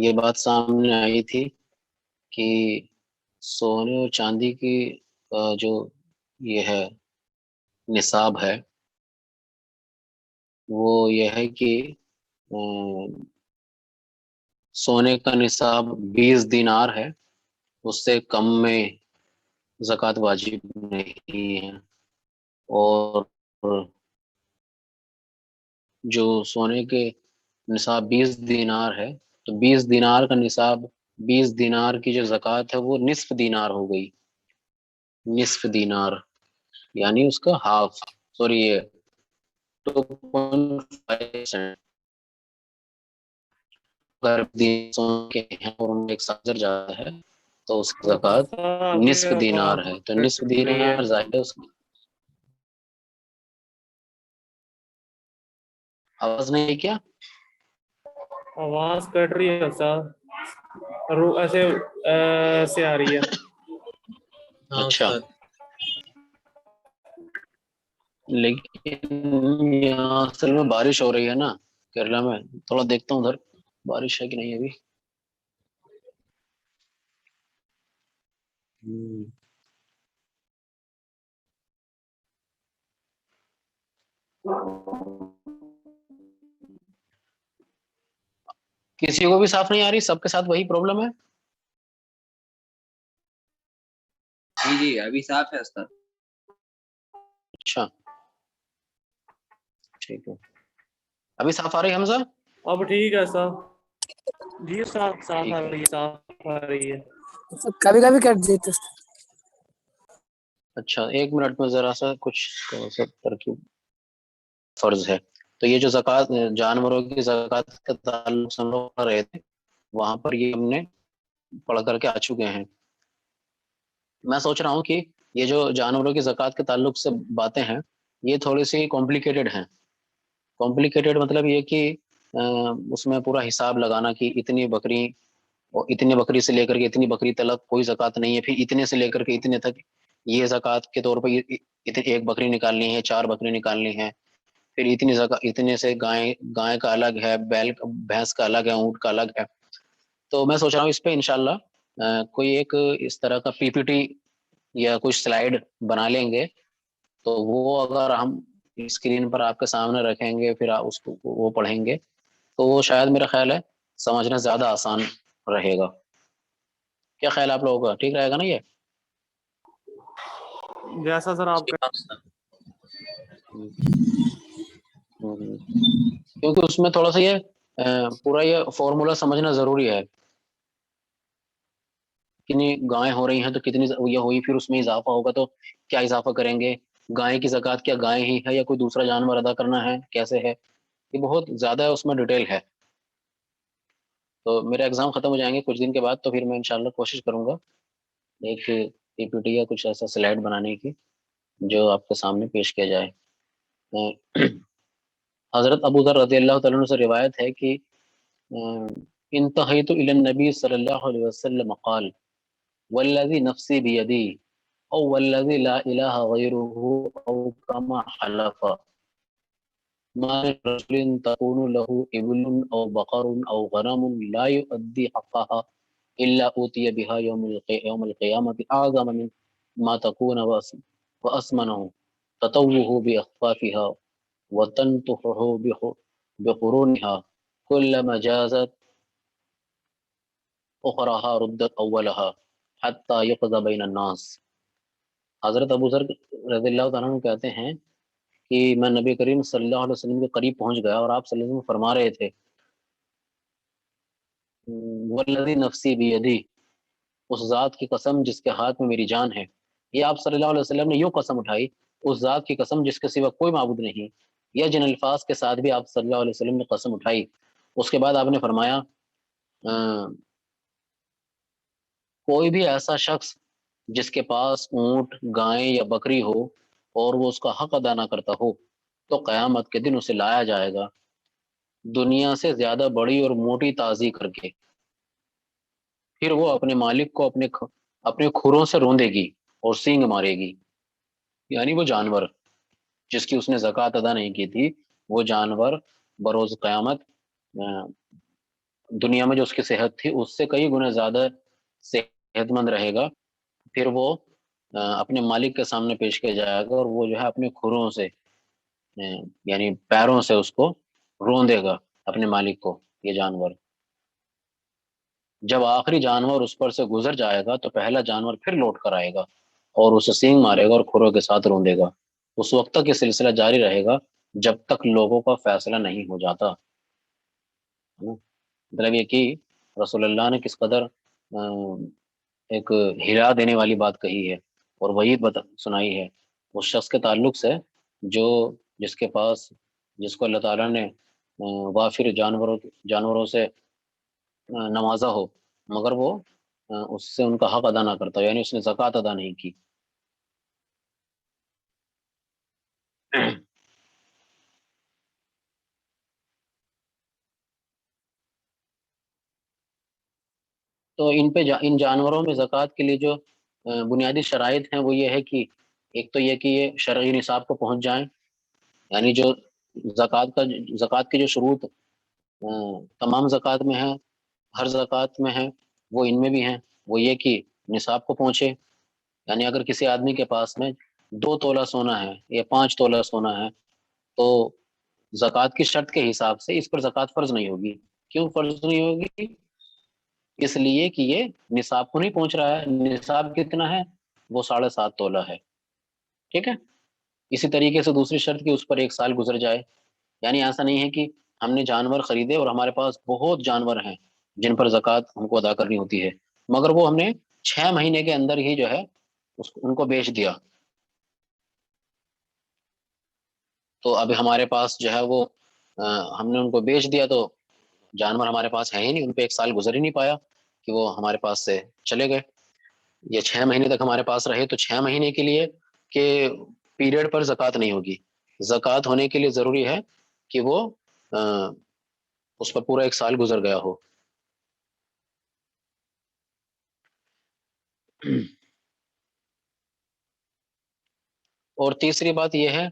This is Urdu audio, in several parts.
یہ بات سامنے آئی تھی کہ سونے اور چاندی کی جو یہ ہے نصاب ہے وہ یہ ہے کہ سونے کا نصاب 20 دینار ہے، اس سے کم میں زکوٰۃ واجب نہیں ہے، اور جو سونے کے نصاب 20 دینار ہے تو 20 دینار کا نصاب 20 دینار کی جو زکوٰۃ ہے وہ نصف دینار ہو گئی، نصف دینار یعنی اس کا ہاف، سوری یہ 2.5%، اگر سونے کے ہیں اور ان میں ایک ساتھ جاتا ہے تو اس کی زکوٰۃ آپ کی نصف دینار ہے، تو نصف کٹ رہی ہے، دینار ظاہر ہے اس کی آواز نہیں ہے کیا؟ آواز کٹ رہی ہے استاد، ایسے ایسے آ رہی ہے۔ اچھا، لیکن یہاں اصل میں بارش ہو رہی ہے نا کیرلا میں، تھوڑا دیکھتا ہوں ادھر بارش ہے کہ نہیں ابھی۔ کسی کو بھی صاف نہیں آ رہی؟ سب کے ساتھ وہی پرابلم ہے؟ جی ابھی صاف ہے استاد۔ اچھا ٹھیک ہے، ابھی صاف آ رہی ہے حمزہ؟ اب ٹھیک ہے صاحب، جی صاف آ رہی ہے، صاف آ رہی ہے، کبھی کبھی کٹ دیتے۔ اچھا ایک منٹ میں ذرا سا کچھ ترکیب فرض ہے۔ تو یہ جو زکوٰۃ جانوروں کی زکوٰۃ کے تعلق سے ہم لوگ پڑھ رہے تھے، وہاں پر یہ ہم نے پڑھ کر کے آ چکے ہیں۔ میں سوچ رہا ہوں کہ یہ جو جانوروں کی زکوٰۃ کے تعلق سے باتیں ہیں یہ تھوڑی سی کمپلیکیٹڈ ہیں۔ کمپلیکیٹڈ مطلب یہ کہ اس میں پورا حساب لگانا کہ اتنی بکری، اور اتنے بکری سے لے کر کے اتنی بکری تلک کوئی زکوٰۃ نہیں ہے، پھر اتنے سے لے کر کے اتنے تک یہ زکوٰۃ کے طور پہ ایک بکری نکالنی ہے، 4 بکری نکالنی ہے، پھر اتنے سے گائے کا الگ ہے، بیل بھینس کا الگ ہے، اونٹ کا الگ ہے۔ تو میں سوچ رہا ہوں اس پہ انشاءاللہ کوئی ایک اس طرح کا پی پی ٹی یا کچھ سلائیڈ بنا لیں گے، تو وہ اگر ہم اسکرین پر آپ کے سامنے رکھیں گے پھر اس کو وہ پڑھیں گے تو وہ شاید میرا خیال ہے سمجھنا زیادہ آسان رہے گا۔ کیا خیال آپ لوگوں کا؟ ٹھیک رہے گا نا یہ؟ جیسا سر آپ کا، کیونکہ اس میں تھوڑا سا یہ پورا یہ فارمولا سمجھنا ضروری ہے، کتنی گائیں ہو رہی ہیں تو کتنی یہ ہوئی، پھر اس میں اضافہ ہوگا تو کیا اضافہ کریں گے، گائے کی زکوٰۃ کیا گائے ہی ہے یا کوئی دوسرا جانور ادا کرنا ہے، کیسے ہے، یہ بہت زیادہ اس میں ڈیٹیل ہے۔ تو میرا ایگزام ختم ہو جائیں گے کچھ دن کے بعد، تو پھر میں انشاءاللہ کوشش کروں گا ایک پی پی ٹی یا کچھ ایسا سلائڈ بنانے کی جو آپ کے سامنے پیش کیا جائے۔ حضرت ابو ذر رضی اللہ تعالیٰ عنہ سے روایت ہے کہ انتہیت الی النبی صلی اللہ علیہ وسلم قال والذی نفسی بیدی او والذی لا الہ غیرہ او کما حلف ما رجل تكون له ابل او بقر او غنم لا يؤدي حقها الا اوتي بها يوم القيامة اعظم من ما تكون واسمنه تطوه باخفافها وتنطحه بقرونها كلما جازت اخراها ردت اولها حتى يقضى بين الناس۔ حضرت ابو ذر رضی اللہ تعالیٰ عنہ کہتے ہیں کہ میں نبی کریم صلی اللہ علیہ وسلم کے قریب پہنچ گیا اور آپ صلی اللہ علیہ وسلم فرما رہے تھے والذی نفسی بیدی، اس ذات کی قسم جس کے ہاتھ میں میری جان ہے۔ یہ آپ صلی اللہ علیہ وسلم نے یوں قسم اٹھائی، اس ذات کی قسم جس کے سوا کوئی معبود نہیں، یا جن الفاظ کے ساتھ بھی آپ صلی اللہ علیہ وسلم نے قسم اٹھائی۔ اس کے بعد آپ نے فرمایا کوئی بھی ایسا شخص جس کے پاس اونٹ، گائے یا بکری ہو اور وہ اس کا حق ادا نہ کرتا ہو تو قیامت کے دن اسے لایا جائے گا دنیا سے زیادہ بڑی اور موٹی تازی کر کے، پھر وہ اپنے مالک کو اپنے کھروں سے روندے گی اور سینگ مارے گی، یعنی وہ جانور جس کی اس نے زکوٰۃ ادا نہیں کی تھی وہ جانور بروز قیامت دنیا میں جو اس کی صحت تھی اس سے کئی گنا زیادہ صحت مند رہے گا، پھر وہ اپنے مالک کے سامنے پیش کیا جائے گا، اور وہ جو ہے اپنے کھروں سے یعنی پیروں سے اس کو روندے گا اپنے مالک کو یہ جانور۔ جب آخری جانور اس پر سے گزر جائے گا تو پہلا جانور پھر لوٹ کر آئے گا اور اسے سینگ مارے گا اور کھروں کے ساتھ روندے گا۔ اس وقت تک یہ سلسلہ جاری رہے گا جب تک لوگوں کا فیصلہ نہیں ہو جاتا۔ مطلب یہ کہ رسول اللہ نے کس قدر ایک ہلا دینے والی بات کہی ہے اور وعید سنائی ہے اس شخص کے تعلق سے جو جس کو اللہ تعالیٰ نے وافر جانوروں سے نوازا ہو، مگر وہ اس سے ان کا حق ادا نہ کرتا، یعنی اس نے زکوٰۃ ادا نہیں کی۔ تو ان جانوروں میں زکوٰۃ کے لیے جو بنیادی شرائط ہیں وہ یہ ہے کہ ایک تو یہ کہ یہ شرعی نصاب کو پہنچ جائیں، یعنی جو زکوٰۃ کے جو شروط تمام زکوٰۃ میں ہیں، ہر زکوٰۃ میں ہیں، وہ ان میں بھی ہیں۔ وہ یہ کہ نصاب کو پہنچے، یعنی اگر کسی آدمی کے پاس میں 2 تولہ سونا ہے یا 5 تولہ سونا ہے تو زکوٰۃ کی شرط کے حساب سے اس پر زکوٰۃ فرض نہیں ہوگی۔ کیوں فرض نہیں ہوگی؟ اس لیے کہ یہ نصاب کو نہیں پہنچ رہا ہے۔ نصاب کتنا ہے؟ وہ 7.5 تولہ ہے، ٹھیک ہے۔ اسی طریقے سے دوسری شرط کہ اس پر 1 سال گزر جائے، یعنی ایسا نہیں ہے کہ ہم نے جانور خریدے اور ہمارے پاس بہت جانور ہیں جن پر زکوٰۃ ہم کو ادا کرنی ہوتی ہے، مگر وہ ہم نے 6 مہینے کے اندر ہی جو ہے ان کو بیچ دیا، تو اب ہمارے پاس جو ہے وہ ہم نے ان کو بیچ دیا تو جانور ہمارے پاس ہے ہی نہیں، ان پہ 1 سال گزر ہی نہیں پایا کہ وہ ہمارے پاس سے چلے گئے۔ یہ 6 مہینے تک ہمارے پاس رہے تو 6 مہینے کے لیے کہ پیریڈ پر زکوٰۃ نہیں ہوگی۔ زکوٰۃ ہونے کے لیے ضروری ہے کہ وہ اس پر پورا 1 سال گزر گیا ہو۔ اور تیسری بات یہ ہے،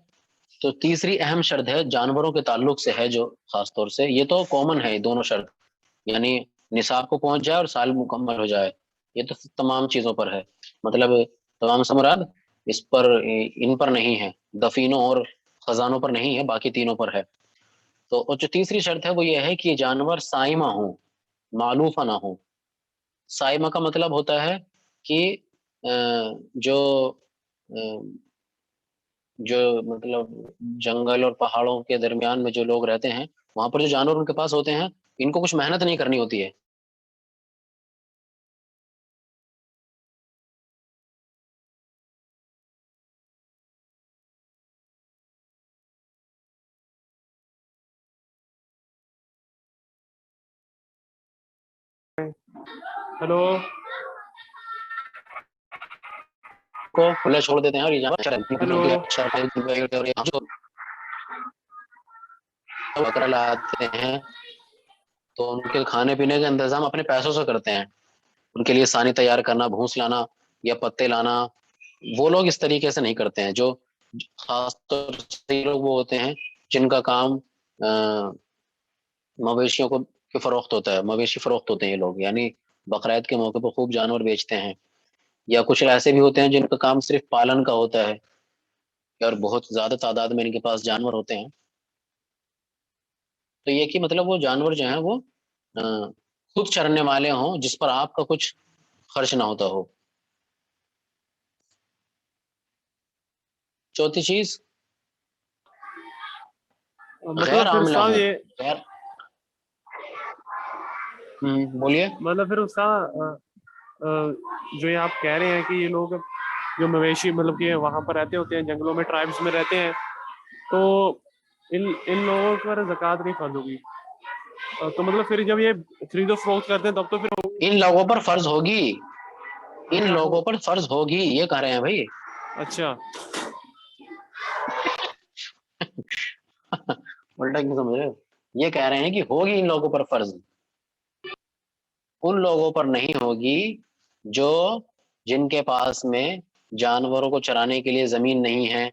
تو تیسری اہم شرط ہے جانوروں کے تعلق سے ہے جو خاص طور سے، یہ تو کامن ہے یہ دونوں شرط، یعنی نصاب کو پہنچ جائے اور سال مکمل ہو جائے، یہ تو تمام چیزوں پر ہے، مطلب تمام سمراد ان پر نہیں ہے، دفینوں اور خزانوں پر نہیں ہے، باقی تینوں پر ہے۔ تو اور جو تیسری شرط ہے وہ یہ ہے کہ یہ جانور سائمہ ہوں، معلوفہ نہ ہوں۔ سائمہ کا مطلب ہوتا ہے کہ جو مطلب جنگل اور پہاڑوں کے درمیان میں جو لوگ رہتے ہیں وہاں پر جو جانور ان کے پاس ہوتے ہیں ان کو کچھ محنت نہیں کرنی ہوتی ہے، ہلو کو کھلا چھوڑ دیتے ہیں اور یہ ہلو جانور بکرا لاتے ہیں تو ان کے کھانے پینے کا انتظام اپنے پیسوں سے کرتے ہیں، ان کے لیے سانی تیار کرنا، بھونس لانا یا پتے لانا، وہ لوگ اس طریقے سے نہیں کرتے ہیں۔ جو خاص طور سے لوگ وہ ہوتے ہیں جن کا کام مویشیوں کو فروخت ہوتا ہے، مویشی فروخت ہوتے ہیں یہ لوگ، یعنی بقرعید کے موقع پہ خوب جانور بیچتے ہیں، یا کچھ ایسے بھی ہوتے ہیں جن کا کام صرف پالن کا ہوتا ہے اور بہت زیادہ تعداد میں ان کے پاس جانور ہوتے ہیں۔ تو یہ کہ مطلب وہ جانور جو ہیں وہ خود چرنے والے ہوں جس پر آپ کا کچھ خرچ نہ ہوتا ہو۔ چوتھی چیز مطلب غیر پھر عاملہ استاد ہوں، یہ غیر بولیے۔ مطلب پھر استاد جو یہ آپ کہہ رہے ہیں کہ یہ لوگ جو مویشی مطلب کہ وہاں پر رہتے ہوتے ہیں، جنگلوں میں ٹرائبس میں رہتے ہیں، تو ان لوگوں پر زکوٰۃ نہیں فرض ہوگی، تو مطلب پھر جب یہ خرید و فروخت کرتے ہیں تب تو پھر ان لوگوں پر فرض ہوگی، ان اچھا لوگوں پر فرض ہوگی، یہ کہہ رہے ہیں بھائی۔ اچھا الٹا کیوں سمجھ رہے ہو؟ یہ کہہ رہے ہیں کہ ہوگی ان لوگوں پر فرض، ان لوگوں پر نہیں ہوگی جو جن کے پاس میں جانوروں کو چرانے کے لیے زمین نہیں ہے،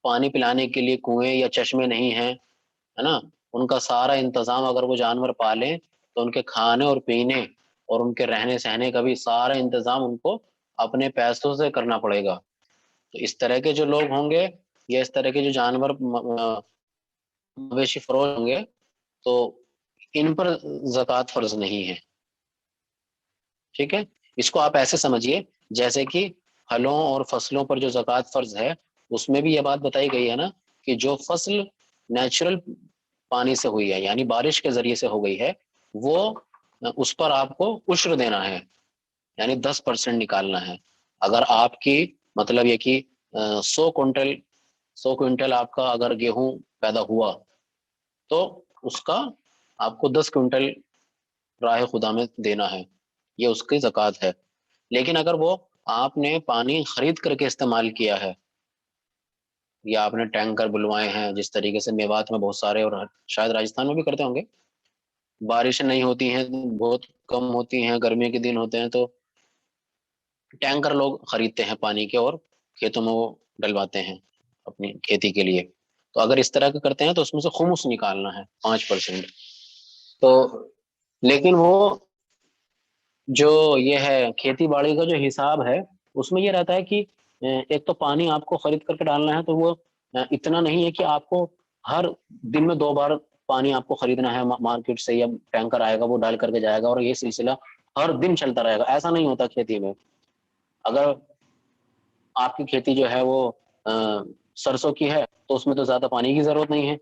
پانی پلانے کے لیے کنویں یا چشمے نہیں ہیں، ہے نا، ان کا سارا انتظام اگر وہ جانور پالیں تو ان کے کھانے اور پینے اور ان کے رہنے سہنے کا بھی سارا انتظام ان کو اپنے پیسوں سے کرنا پڑے گا. تو اس طرح کے جو لوگ ہوں گے یا اس طرح کے جو جانور مویشی فروش ہوں گے تو ان پر زکوٰۃ فرض نہیں ہے. ٹھیک ہے, اس کو آپ ایسے سمجھیے جیسے کہ پھلوں اور فصلوں پر جو زکوٰۃ فرض ہے اس میں بھی یہ بات بتائی گئی ہے نا کہ جو فصل نیچرل پانی سے ہوئی ہے یعنی بارش کے ذریعے سے ہو گئی ہے وہ اس پر آپ کو عشر دینا ہے, یعنی 10% نکالنا ہے. اگر آپ کی مطلب یہ کہ 100 کوئنٹل آپ کا اگر گیہوں پیدا ہوا تو اس کا آپ کو 10 کوئنٹل راہ خدا میں دینا ہے, یہ اس کی زکوٰۃ ہے. لیکن اگر وہ آپ نے پانی خرید کر کے استعمال کیا ہے یا آپ نے ٹینکر بلوائے ہیں, جس طریقے سے میوات میں بہت سارے اور شاید راجستھان میں بھی کرتے ہوں گے, بارشیں نہیں ہوتی ہیں, بہت کم ہوتی ہیں, گرمی کے دن ہوتے ہیں تو ٹینکر لوگ خریدتے ہیں پانی کے اور کھیتوں میں وہ ڈلواتے ہیں اپنی کھیتی کے لیے. تو اگر اس طرح کے کرتے ہیں تو اس میں سے خمس نکالنا ہے 5%. تو لیکن وہ جو یہ ہے کھیتی باڑی کا جو حساب ہے اس میں یہ رہتا ہے کہ ایک تو پانی آپ کو خرید کر کے ڈالنا ہے تو وہ اتنا نہیں ہے کہ آپ کو ہر دن میں 2 بار پانی آپ کو خریدنا ہے مارکیٹ سے یا ٹینکر آئے گا وہ ڈال کر کے جائے گا اور یہ سلسلہ ہر دن چلتا رہے گا, ایسا نہیں ہوتا کھیتی میں. اگر آپ کی کھیتی جو ہے وہ سرسوں کی ہے تو اس میں تو زیادہ پانی کی ضرورت نہیں ہے,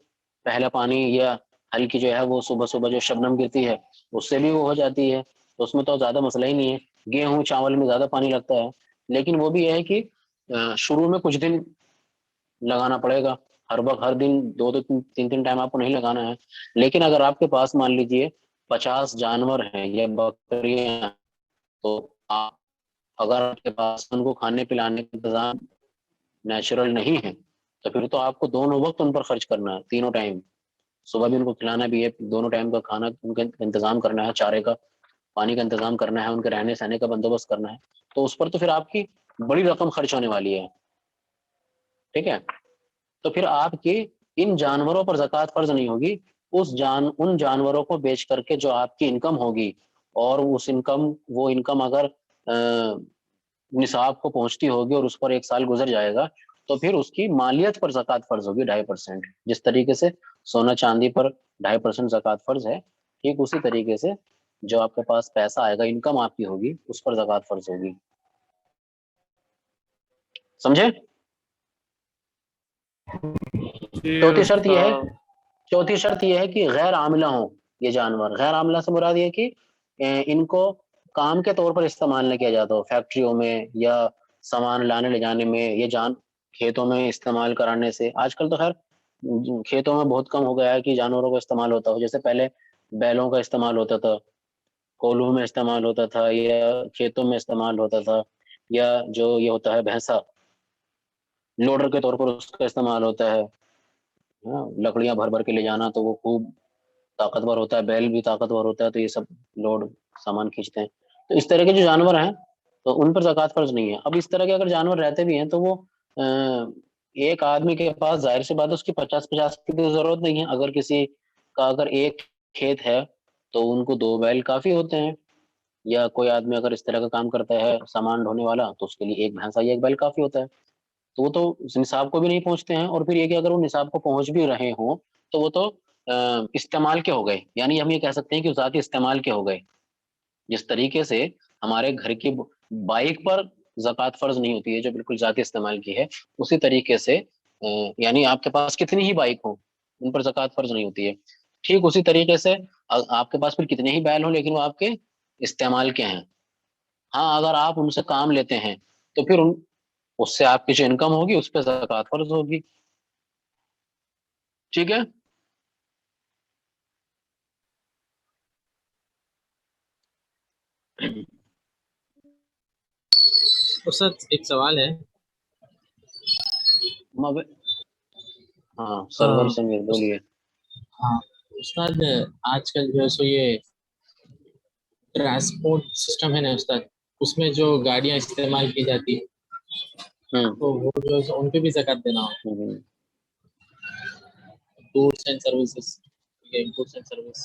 پہلا پانی یا ہلکی جو ہے وہ صبح صبح جو شبنم گرتی ہے اس سے بھی وہ ہو جاتی ہے, تو اس میں تو زیادہ مسئلہ ہی نہیں ہے. گیہوں چاول میں زیادہ پانی لگتا ہے, لیکن وہ بھی یہ ہے کہ شروع میں کچھ دن لگانا پڑے گا, ہر وقت ہر دن 2-3 ٹائم آپ کو نہیں لگانا ہے. لیکن اگر آپ کے پاس مان لیجئے 50 جانور ہیں یا بکریاں تو آپ اگر آپ کے پاس ان کو کھانے پلانے کا انتظام نیچرل نہیں ہے تو پھر تو آپ کو دونوں وقت ان پر خرچ کرنا ہے, تینوں ٹائم, صبح بھی ان کو کھلانا بھی ہے, دونوں ٹائم کا کھانا ان کا انتظام کرنا ہے, چارے کا پانی کا انتظام کرنا ہے, ان کے رہنے سہنے کا بندوبست کرنا ہے, تو اس پر تو پھر آپ کی بڑی رقم خرچ ہونے والی ہے. ٹھیک ہے, تو پھر آپ کی ان جانوروں پر زکوٰۃ فرض نہیں ہوگی, ان جانوروں کو بیچ کر کے جو آپ کی انکم ہوگی اور اس وہ انکم اگر نصاب کو پہنچتی ہوگی اور اس پر 1 سال گزر جائے گا تو پھر اس کی مالیت پر زکوٰۃ فرض ہوگی 2.5%. جس طریقے سے سونا چاندی پر 2.5% زکوٰۃ فرض ہے, ٹھیک اسی طریقے سے جو آپ کے پاس پیسہ آئے گا, انکم آپ کی ہوگی, اس پر زکوٰۃ فرض ہوگی. سمجھے؟ چوتھی شرط یہ ہے کہ غیر عاملہ ہوں یہ جانور. غیر عاملہ سے مراد یہ کہ ان کو کام کے طور پر استعمال نہ کیا جاتا ہو, فیکٹریوں میں یا سامان لانے لے جانے میں, یہ کھیتوں میں استعمال کرانے سے. آج کل تو خیر کھیتوں میں بہت کم ہو گیا ہے کہ جانوروں کا استعمال ہوتا ہو, جیسے پہلے بیلوں کا استعمال ہوتا تھا, کولوں میں استعمال ہوتا تھا, یا کھیتوں میں استعمال ہوتا تھا, یا جو یہ ہوتا ہے بھینسا لوڈر کے طور پر اس کا استعمال ہوتا ہے, لکڑیاں بھر بھر کے لے جانا تو وہ خوب طاقتور ہوتا ہے, بیل بھی طاقتور ہوتا ہے, تو یہ سب لوڈ سامان کھینچتے ہیں. تو اس طرح کے جو جانور ہیں تو ان پر زکوٰۃ فرض نہیں ہے. اب اس طرح کے اگر جانور رہتے بھی ہیں تو وہ ایک آدمی کے پاس ظاہر سی بات ہے اس کی 50 کی تو ضرورت نہیں ہے. اگر کسی کا اگر ایک کھیت ہے تو ان کو 2 بیل کافی ہوتے ہیں, یا کوئی آدمی اگر اس طرح کا کام کرتا ہے سامان ڈھونے والا تو اس کے لیے 1 بھینسا یا 1 بیل کافی ہوتا ہے. تو وہ تو نصاب کو بھی نہیں پہنچتے ہیں, اور پھر یہ کہ اگر وہ نصاب کو پہنچ بھی رہے ہوں تو وہ تو استعمال کے ہو گئے, یعنی ہم یہ کہہ سکتے ہیں کہ ذاتی استعمال کے ہو گئے. جس طریقے سے ہمارے گھر کی بائک پر زکوٰۃ فرض نہیں ہوتی ہے جو بالکل ذاتی استعمال کی ہے, اسی طریقے سے یعنی آپ کے پاس کتنی ہی بائک ہوں ان پر زکوٰۃ فرض نہیں ہوتی ہے. ٹھیک اسی طریقے سے آپ کے پاس پھر کتنے ہی بیل ہوں لیکن وہ آپ کے استعمال کے ہیں. ہاں اگر آپ ان سے کام لیتے ہیں تو پھر اس سے آپ کی جو انکم ہوگی اس پہ زکوٰۃ فرض ہوگی. ٹھیک ہے, استاد ایک سوال ہے. ہاں سرور سمیر بولیے. ہاں استاد, آج کل جو ہے سو یہ ٹرانسپورٹ سسٹم ہے نا استاد, اس میں جو گاڑیاں استعمال کی جاتی ہیں تو وہ جو ہے ان پہ بھی زکوٰۃ دینا ہوتا ہے. Goods and services, goods and service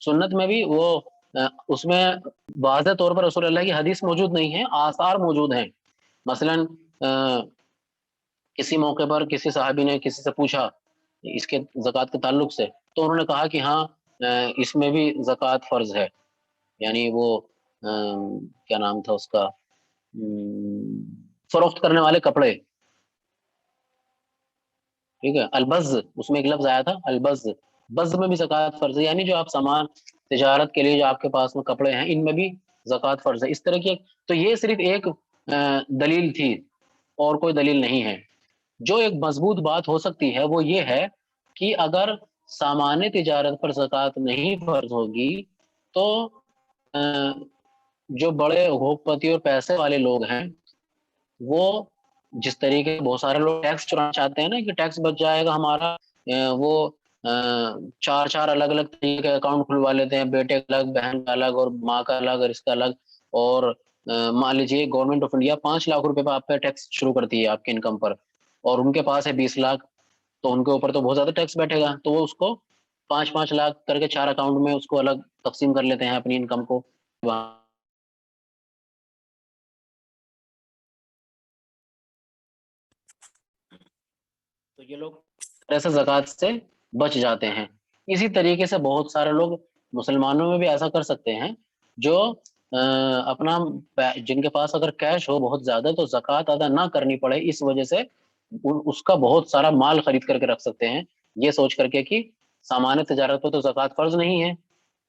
سنت میں بھی وہ اس میں واضح طور پر رسول اللہ کی حدیث موجود نہیں ہے، آثار موجود ہیں. مثلاً کسی موقع پر کسی صحابی نے کسی سے پوچھا اس کے زکوٰۃ کے تعلق سے، تو انہوں نے کہا کہ ہاں اس میں بھی زکوٰۃ فرض ہے. یعنی وہ کیا نام تھا اس کا، فروخت کرنے والے کپڑے، ٹھیک ہے، البز، اس میں ایک لفظ آیا تھا البز، بز میں بھی زکوٰۃ فرض ہے. یعنی جو آپ سامان تجارت کے لیے جو آپ کے پاس میں کپڑے ہیں ان میں بھی زکوٰۃ فرض ہے. اس طرح کی تو یہ صرف ایک دلیل تھی اور کوئی دلیل نہیں ہے. جو ایک مضبوط بات ہو سکتی ہے وہ یہ ہے کہ اگر سامان تجارت پر زکوٰۃ نہیں فرض ہوگی تو جو بڑے حقوقپتی اور پیسے والے لوگ ہیں وہ جس طریقے بہت سارے لوگ ٹیکس چرانا چاہتے ہیں نا کہ ٹیکس بچ جائے گا ہمارا، وہ چار الگ الگ طریقے کے اکاؤنٹ کھلوا لیتے ہیں، بیٹے کا الگ، بہن کا الگ، اور ماں کا الگ، اور اس کا الگ. اور مان لیجیے گورنمنٹ آف انڈیا 5 لاکھ روپے پہ آپ پہ ٹیکس شروع کرتی ہے آپ کے انکم پر، اور ان کے پاس ہے 20 لاکھ، تو ان کے اوپر تو بہت زیادہ ٹیکس بیٹھے گا. تو وہ اس کو 5 لاکھ کر کے 4 اکاؤنٹ میں اس کو الگ تقسیم کر لیتے ہیں اپنی انکم کو. تو یہ لوگ ایسے زکوٰۃ سے بچ جاتے ہیں. اسی طریقے سے بہت سارے لوگ مسلمانوں میں بھی ایسا کر سکتے ہیں جو اپنا جن کے پاس اگر کیش ہو بہت زیادہ تو زکوٰۃ ادا نہ کرنی پڑے، اس وجہ سے اس کا بہت سارا مال خرید کر کے رکھ سکتے ہیں، یہ سوچ کر کے کہ سامان تجارت پہ تو زکوٰۃ فرض نہیں ہے،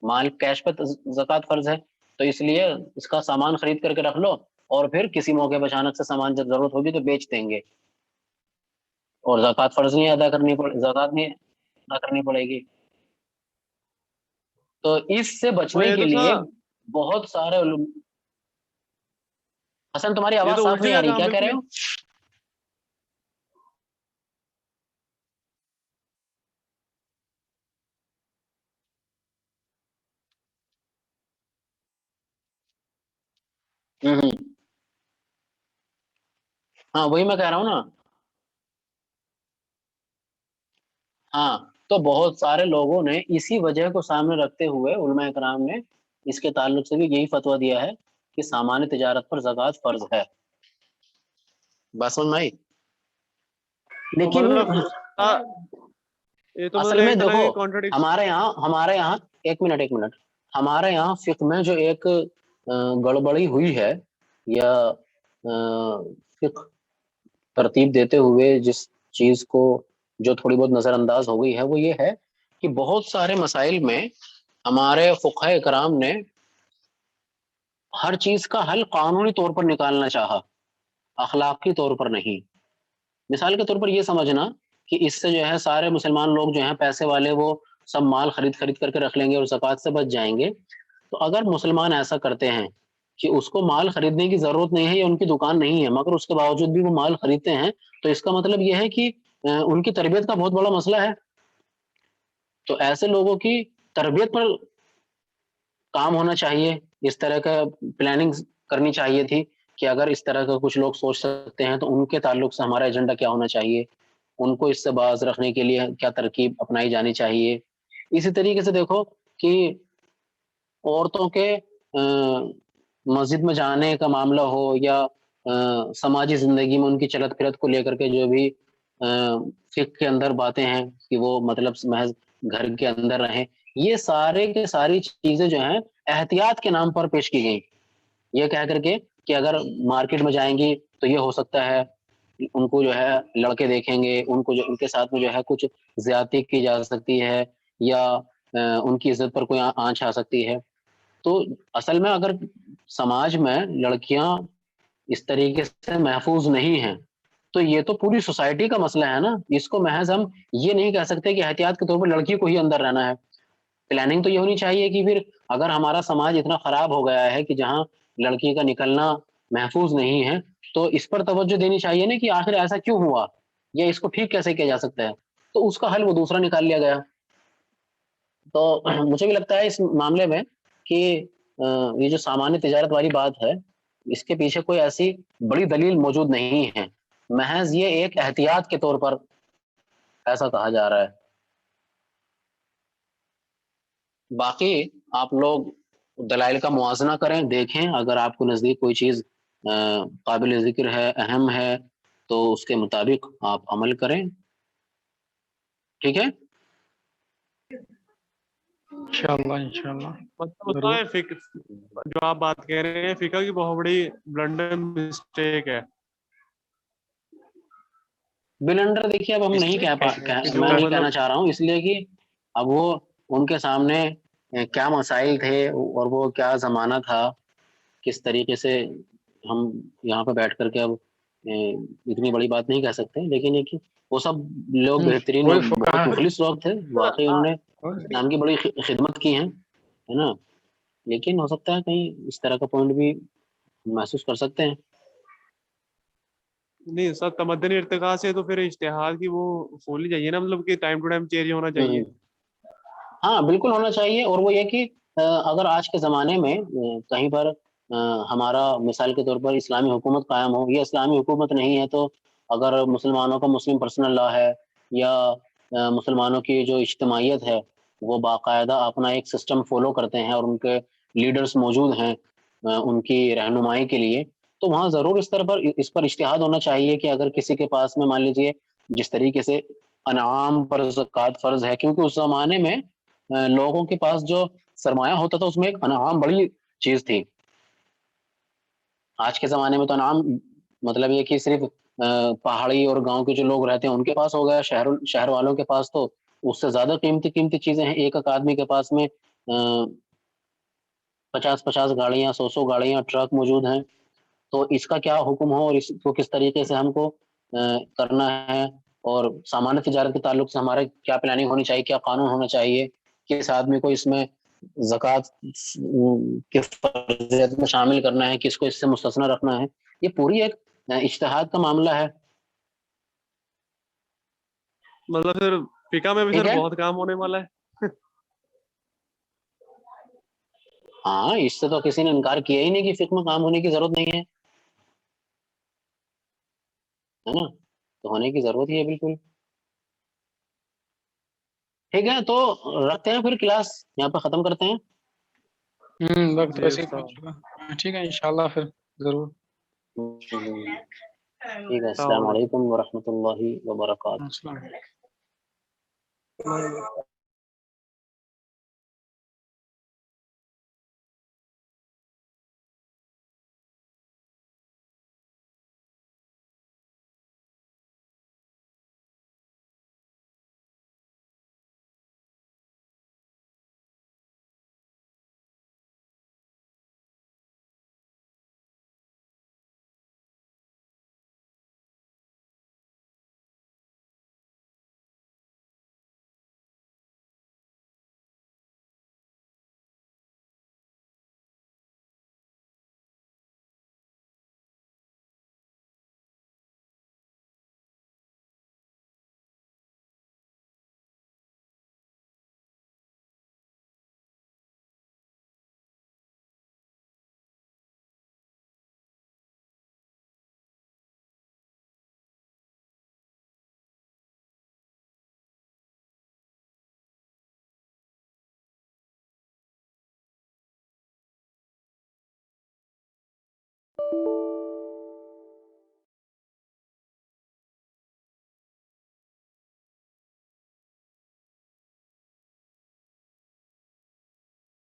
مال کیش پہ زکوٰۃ فرض ہے، تو اس لیے اس کا سامان خرید کر کے رکھ لو اور پھر کسی موقع پہ اچانک سے سامان جب ضرورت ہوگی تو بیچ دیں گے، اور زکوٰۃ فرض نہیں ادا کرنی زکوٰۃ نہیں ادا کرنی پڑے گی. تو اس سے ہاں، بچنے یہ کے تو لیے بہت سارے حسن تمہاری یہ آواز تو صاف الٹے نہیں کا آ رہی، کام کیا کہہ بالکل رہے ہی. ہو؟ ہاں وہی میں کہہ رہا ہوں نا. ہاں تو بہت سارے لوگوں نے اسی وجہ کو سامنے رکھتے ہوئے علماء کرام نے اس کے تعلق سے بھی یہی فتویٰ دیا ہے کہ سامان تجارت پر زکوٰۃ فرض ہے. بات سمجھ میں آئی؟ تو لیکن مطلب یہ تو اصل مطلب میں ایک طرح دیکھو کی کانٹرڈکشن. ہمارے یہاں ایک منٹ ہمارے یہاں فقہ میں جو ایک گڑبڑی ہوئی ہے یا فقہ ترتیب دیتے ہوئے جس چیز کو جو تھوڑی بہت نظر انداز ہو گئی ہے وہ یہ ہے کہ بہت سارے مسائل میں ہمارے فقہاء کرام نے ہر چیز کا حل قانونی طور پر نکالنا چاہا، اخلاقی طور پر نہیں. مثال کے طور پر یہ سمجھنا کہ اس سے جو ہے سارے مسلمان لوگ جو ہیں پیسے والے وہ سب مال خرید کر کے رکھ لیں گے اور زکوٰۃ سے بچ جائیں گے. تو اگر مسلمان ایسا کرتے ہیں کہ اس کو مال خریدنے کی ضرورت نہیں ہے یا ان کی دکان نہیں ہے مگر اس کے باوجود بھی وہ مال خریدتے ہیں، تو اس کا مطلب یہ ہے کہ ان کی تربیت کا بہت بڑا مسئلہ ہے. تو ایسے لوگوں کی تربیت پر کام ہونا چاہیے، اس طرح کا پلاننگ کرنی چاہیے تھی کہ اگر اس طرح کا کچھ لوگ سوچ سکتے ہیں تو ان کے تعلق سے ہمارا ایجنڈا کیا ہونا چاہیے، ان کو اس سے باز رکھنے کے لیے کیا ترکیب اپنائی جانی چاہیے. اسی طریقے سے دیکھو کہ عورتوں کے مسجد میں جانے کا معاملہ ہو یا سماجی زندگی میں ان کی چلت پھرت کو لے کر کے جو بھی فقہ کے اندر باتیں ہیں کہ وہ مطلب محض گھر کے اندر رہیں، یہ سارے کے ساری چیزیں جو ہیں احتیاط کے نام پر پیش کی گئی، یہ کہہ کر کے کہ اگر مارکیٹ میں جائیں گی تو یہ ہو سکتا ہے ان کو جو ہے لڑکے دیکھیں گے، ان کو جو ان کے ساتھ میں جو ہے کچھ زیادتی کی جا سکتی ہے یا ان کی عزت پر کوئی آنچ آ سکتی ہے. تو اصل میں اگر سماج میں لڑکیاں اس طریقے سے محفوظ نہیں ہیں تو یہ تو پوری سوسائٹی کا مسئلہ ہے نا. اس کو محض ہم یہ نہیں کہہ سکتے کہ احتیاط کے طور پر لڑکی کو ہی اندر رہنا ہے. پلاننگ تو یہ ہونی چاہیے کہ پھر اگر ہمارا سماج اتنا خراب ہو گیا ہے کہ جہاں لڑکی کا نکلنا محفوظ نہیں ہے تو اس پر توجہ دینی چاہیے نا کہ آخر ایسا کیوں ہوا یا اس کو ٹھیک کیسے کیا جا سکتا ہے. تو اس کا حل وہ دوسرا نکال لیا گیا. تو مجھے بھی لگتا ہے اس معاملے میں کہ یہ جو سامان تجارت والی بات ہے اس کے پیچھے کوئی ایسی بڑی دلیل موجود نہیں ہے، محض یہ ایک احتیاط کے طور پر ایسا کہا جا رہا ہے. باقی آپ لوگ دلائل کا موازنہ کریں، دیکھیں اگر آپ کو نزدیک کوئی چیز قابل ذکر ہے، اہم ہے، تو اس کے مطابق آپ عمل کریں. ٹھیک ہے؟ انشاءاللہ انشاءاللہ مطلب اس ضرور. میں جو آپ بات کہہ رہے ہیں فقہ کی بہت بڑی بلنڈر مسٹیک ہے. بلنڈر دیکھیے اب ہم نہیں کہ جو میں نہیں کہنا مطلب چاہ رہا ہوں، اس لیے کہ اب وہ ان کے سامنے کیا مسائل تھے اور وہ کیا زمانہ تھا، کس طریقے سے ہم یہاں پہ بیٹھ کر کے اب اتنی بڑی بات نہیں کہہ سکتے، لیکن یہ کہ وہ سب لوگ بہترین وہی اور فقہا بہت مخلص لوگ تھے، واقعی انہوں نے اسلام کی بڑی خدمت کی ہے نا. لیکن ہو سکتا ہے کہیں اس طرح کا پوائنٹ بھی محسوس کر سکتے ہیں. نہیں سر، تمدنی ارتقاء سے تو پھر اجتہاد کی وہ ہونی چاہیے نا، مطلب کہ ٹائم ٹو ٹائم چینج ہونا چاہیے. ہاں بالکل ہونا چاہیے. اور وہ یہ کہ اگر آج کے زمانے میں کہیں پر ہمارا مثال کے طور پر اسلامی حکومت قائم ہو، یا اسلامی حکومت نہیں ہے تو اگر مسلمانوں کا مسلم پرسنل لا ہے، یا مسلمانوں کی جو اجتماعیت ہے وہ باقاعدہ اپنا ایک سسٹم فالو کرتے ہیں اور ان کے لیڈرز موجود ہیں ان کی رہنمائی کے لیے، تو وہاں ضرور اس پر اجتہاد ہونا چاہیے کہ اگر کسی کے پاس میں مان لیجئے جس طریقے سے انعام پر زکوٰۃ فرض ہے، کیونکہ اس زمانے میں لوگوں کے پاس جو سرمایہ ہوتا تھا اس میں ایک انعام بڑی چیز تھی. آج کے زمانے میں تو انعام مطلب یہ کہ صرف پہاڑی اور گاؤں کے جو لوگ رہتے ہیں ان کے پاس ہو گیا، شہر والوں کے پاس تو اس سے زیادہ قیمتی چیزیں ہیں. ایک آدمی کے پاس میں 50 گاڑیاں، 100 گاڑیاں، ٹرک موجود ہیں. تو اس کا کیا حکم ہو اور اس کو کس طریقے سے ہم کو کرنا ہے، اور سامان تجارت کے تعلق سے ہمارے کیا پلاننگ ہونی چاہیے، کیا قانون ہونا چاہیے، کس آدمی کو اس میں زکوٰۃ کے فرضیت میں شامل کرنا ہے، کس کو اس سے مستثنی رکھنا ہے. یہ پوری ایک اجتہاد کا معاملہ ہے. مطلب پھر فقہ میں بھی ٹھیک سر ہے، بہت کام ہونے والا ہے. ہاں اس سے تو کسی نے انکار کیا ہی نہیں کہ فقہ میں کام ہونے کی ضرورت نہیں ہے نا. تو ہونے کی ضرورت ہی ہے بالکل. ٹھیک ہے، تو رکھتے ہیں پھر، کلاس یہاں پہ ختم کرتے ہیں. وقت جی ویسے ہی استاد. پہنچ چکا. ٹھیک ہے انشاءاللہ پھر ضرور. ٹھیک ہے، السلام علیکم ورحمۃ اللہ وبرکاتہ. السلام علیکم.